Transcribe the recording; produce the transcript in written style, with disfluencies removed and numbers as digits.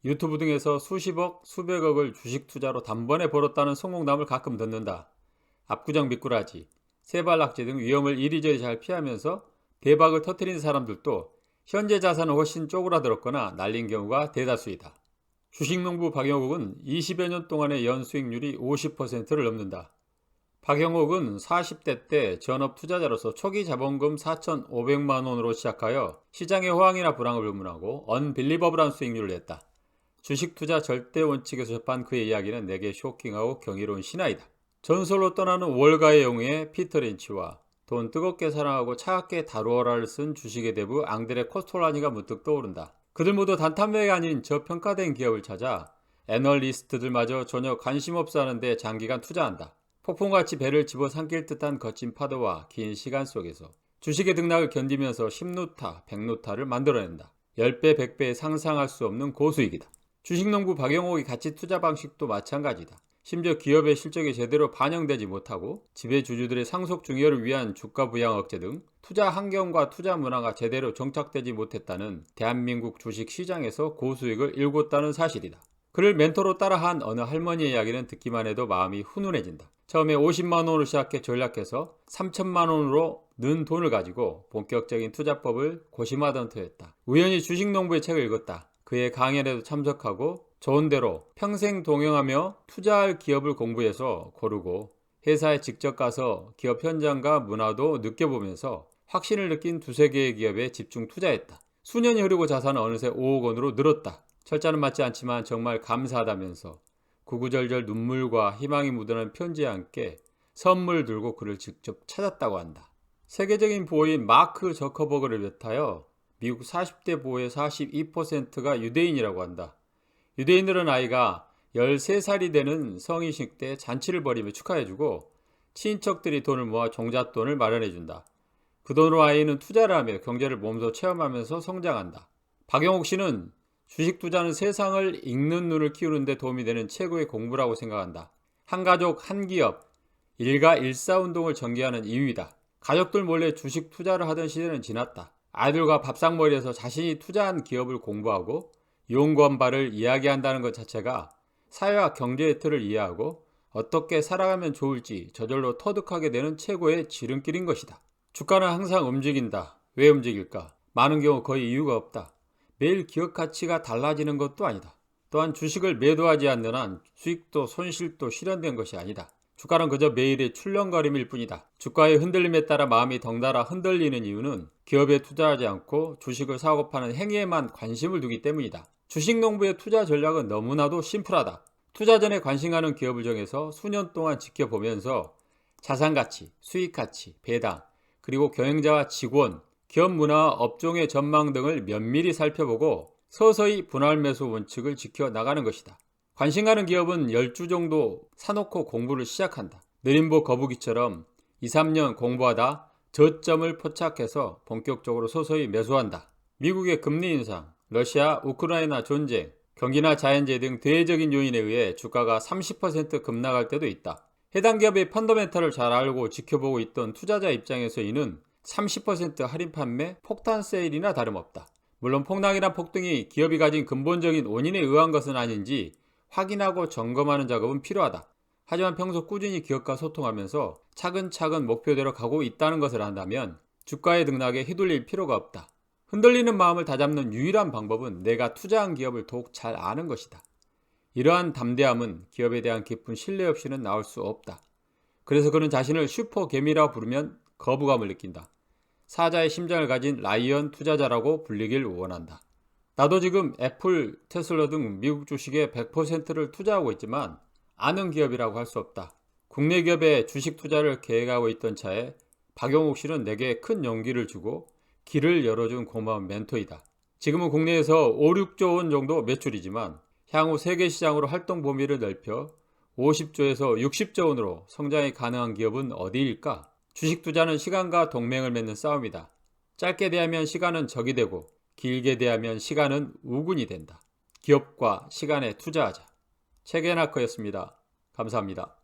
유튜브 등에서 수십억, 수백억을 주식 투자로 단번에 벌었다는 성공담을 가끔 듣는다. 압구정 미꾸라지, 세발낙지 등 위험을 이리저리 잘 피하면서 대박을 터뜨린 사람들도 현재 자산은 훨씬 쪼그라들었거나 날린 경우가 대다수이다. 주식농부 박영옥은 20여 년 동안의 연수익률이 50%를 넘는다. 박영옥은 40대 때 전업 투자자로서 초기 자본금 4,500만 원으로 시작하여 시장의 호황이나 불황을 불문하고 언빌리버블한 수익률을 냈다. 주식 투자 절대 원칙에서 접한 그의 이야기는 내게 쇼킹하고 경이로운 신화이다. 전설로 떠나는 월가의 영웅의 피터 린치와 돈 뜨겁게 사랑하고 차갑게 다루어라를 쓴 주식의 대부 앙드레 코스톨라니가 문득 떠오른다. 그들 모두 단탄매가 아닌 저평가된 기업을 찾아 애널리스트들마저 전혀 관심 없어 하는데 장기간 투자한다. 폭풍같이 배를 집어삼킬 듯한 거친 파도와 긴 시간 속에서 주식의 등락을 견디면서 10루타, 100루타를 만들어낸다. 10배, 100배 상상할 수 없는 고수익이다. 주식농부 박영옥의 가치 투자 방식도 마찬가지다. 심지어 기업의 실적이 제대로 반영되지 못하고 지배주주들의 상속 중여를 위한 주가 부양 억제 등 투자 환경과 투자 문화가 제대로 정착되지 못했다는 대한민국 주식시장에서 고수익을 일궜다는 사실이다. 그를 멘토로 따라한 어느 할머니의 이야기는 듣기만 해도 마음이 훈훈해진다. 처음에 50만 원으로 시작해 전략해서 3천만 원으로 는 돈을 가지고 본격적인 투자법을 고심하던 터였다. 우연히 주식농부의 책을 읽었다. 그의 강연에도 참석하고 좋은 대로 평생 동행하며 투자할 기업을 공부해서 고르고 회사에 직접 가서 기업 현장과 문화도 느껴보면서 확신을 느낀 두세 개의 기업에 집중 투자했다. 수년이 흐르고 자산은 어느새 5억 원으로 늘었다. 철자는 맞지 않지만 정말 감사하다면서 구구절절 눈물과 희망이 묻어나는 편지에 함께 선물을 들고 그를 직접 찾았다고 한다. 세계적인 부호인 마크 저커버그를 비롯하여 미국 40대 부호의 42%가 유대인이라고 한다. 유대인들은 아이가 13살이 되는 성인식 때 잔치를 벌이며 축하해주고 친척들이 돈을 모아 종잣돈을 마련해준다. 그 돈으로 아이는 투자를 하며 경제를 몸소 체험하면서 성장한다. 박영옥 씨는 주식 투자는 세상을 읽는 눈을 키우는 데 도움이 되는 최고의 공부라고 생각한다. 한 가족, 한 기업, 일가 일사운동을 전개하는 이유이다. 가족들 몰래 주식 투자를 하던 시대는 지났다. 아이들과 밥상머리에서 자신이 투자한 기업을 공부하고 연구한 바를 이야기한다는 것 자체가 사회와 경제의 틀을 이해하고 어떻게 살아가면 좋을지 저절로 터득하게 되는 최고의 지름길인 것이다. 주가는 항상 움직인다. 왜 움직일까? 많은 경우 거의 이유가 없다. 매일 기업 가치가 달라지는 것도 아니다. 또한 주식을 매도하지 않는 한 수익도 손실도 실현된 것이 아니다. 주가는 그저 매일의 출렁거림일 뿐이다. 주가의 흔들림에 따라 마음이 덩달아 흔들리는 이유는 기업에 투자하지 않고 주식을 사고 파는 행위에만 관심을 두기 때문이다. 주식농부의 투자 전략은 너무나도 심플하다. 투자 전에 관심가는 기업을 정해서 수년 동안 지켜보면서 자산가치, 수익가치, 배당, 그리고 경영자와 직원, 기업 문화와 업종의 전망 등을 면밀히 살펴보고 서서히 분할 매수 원칙을 지켜나가는 것이다. 관심 가는 기업은 10주 정도 사놓고 공부를 시작한다. 느림보 거북이처럼 2, 3년 공부하다 저점을 포착해서 본격적으로 서서히 매수한다. 미국의 금리 인상, 러시아, 우크라이나 전쟁, 경기나 자연재해 등 대외적인 요인에 의해 주가가 30% 급락할 때도 있다. 해당 기업의 펀더멘탈을 잘 알고 지켜보고 있던 투자자 입장에서 이는 30% 할인 판매, 폭탄 세일이나 다름없다. 물론 폭락이나 폭등이 기업이 가진 근본적인 원인에 의한 것은 아닌지 확인하고 점검하는 작업은 필요하다. 하지만 평소 꾸준히 기업과 소통하면서 차근차근 목표대로 가고 있다는 것을 안다면 주가의 등락에 휘둘릴 필요가 없다. 흔들리는 마음을 다잡는 유일한 방법은 내가 투자한 기업을 더욱 잘 아는 것이다. 이러한 담대함은 기업에 대한 깊은 신뢰 없이는 나올 수 없다. 그래서 그는 자신을 슈퍼개미라고 부르면 거부감을 느낀다. 사자의 심장을 가진 라이언 투자자라고 불리길 원한다. 나도 지금 애플, 테슬라 등 미국 주식의 100%를 투자하고 있지만 아는 기업이라고 할 수 없다. 국내 기업에 주식 투자를 계획하고 있던 차에 박영옥 씨는 내게 큰 용기를 주고 길을 열어준 고마운 멘토이다. 지금은 국내에서 5, 6조 원 정도 매출이지만 향후 세계 시장으로 활동 범위를 넓혀 50조에서 60조 원으로 성장이 가능한 기업은 어디일까? 주식 투자는 시간과 동맹을 맺는 싸움이다. 짧게 대하면 시간은 적이 되고 길게 대하면 시간은 우군이 된다. 기업과 시간에 투자하자. 책에나커였습니다. 감사합니다.